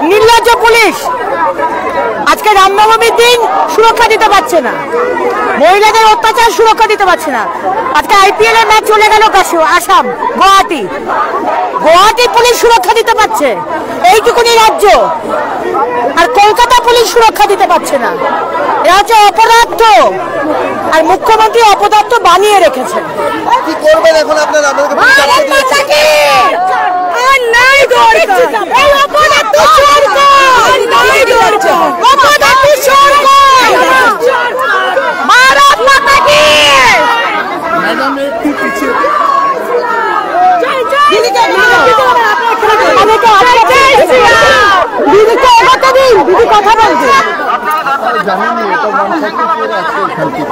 নির্লজ্জ পুলিশ আজকে রামনবমীর দিন সুরক্ষা দিতে পারছে না, মহিলাদের অত্যাচার সুরক্ষা দিতে পারছে না। আজকে আইপিএল এর ম্যাচ চলে গেল আসাম গুয়াহাটি পুলিশ সুরক্ষা দিতে পারছে, এইটুকুনি রাজ্য। আর কলকাতা পুলিশ সুরক্ষা দিতে পারছে না। এরা হচ্ছে অপদার্থ, আর মুখ্যমন্ত্রী অপদার্থ বানিয়ে রেখেছেন। কি করবেন এখন আপনারা?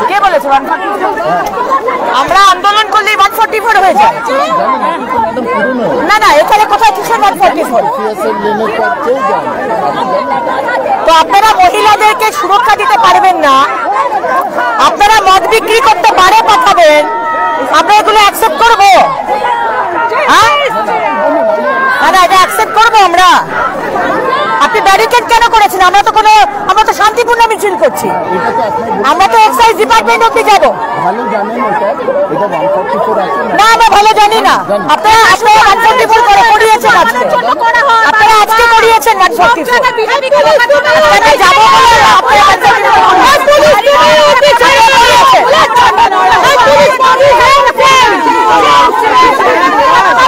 কে বলেছে আমরা আন্দোলন করলে 144 হয়ে যায়? না না, এখানে কোথায় কিসের 144? তো আপনারা মহিলাদেরকে সুরক্ষা দিতে পারবেন না, আপনারা মদ বিক্রি করতে বারে পাঠাবেন, আমরা এগুলো অ্যাকসেপ্ট করবো? হ্যাঁ, না এটা অ্যাকসেপ্ট করবো আমরা? আপনি ব্যারিকেড কেন করেছেন? আমরা তো শান্তিপূর্ণ মিছিল করছি, আমরা তো এক্সাইজ ডিপার্টমেন্ট অব্দি যাবো। না আমরা ভালো জানি না। আপনারা 144 করে করিয়েছেন, আপনারা আজকে করিয়েছেন 144। যাবো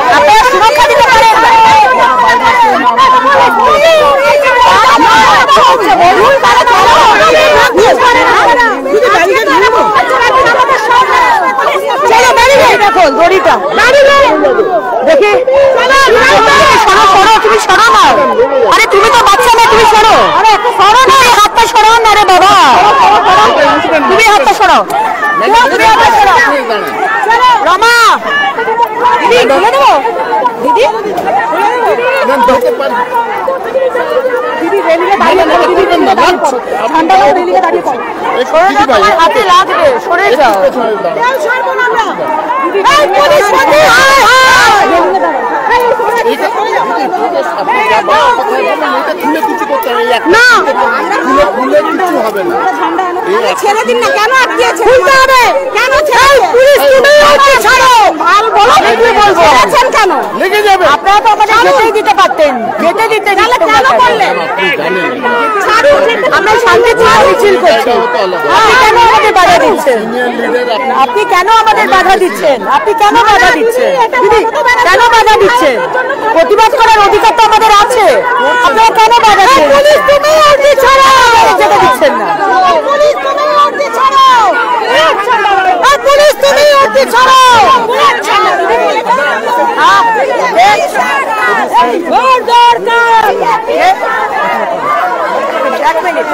আপনারা সুরক্ষা দিতে পারেন না। দেখি তুমি সরো না। আরে তুমি তো বাচ্চা না, তুমি সরো। সরো না, হাতটা সরাও না রে বাবা, তুমি হাতটা সরাও। রমা দিদি বলে দেবো, দিদি হাতে লাগবে, সরে যাও। ছেড়ে দিন না, কেন আটকিয়েছে? খুলতে হবে। কেন কেন লেগে যাবে? আপনারা তো আমাদের যেতেই দিতে পারতেন, যেতে দিতে কেন করলেন? আমরা শান্তিপূর্ণ মিছিল করছি, আপনি কেন আমাদের বাধা দিচ্ছেন? আপনি কেন আমাদের বাধা দিচ্ছেন? আপনি কেন বাধা দিচ্ছেন? দিদি কেন বাধা দিচ্ছেন? প্রতিবাদ করার অধিকার তো আমাদের আছে, আপনারা কেন বাধা দিচ্ছেন? যেতে দিচ্ছেন না। পুলিশ তুমি উঠতে ছাড়ো। এক মিনিট।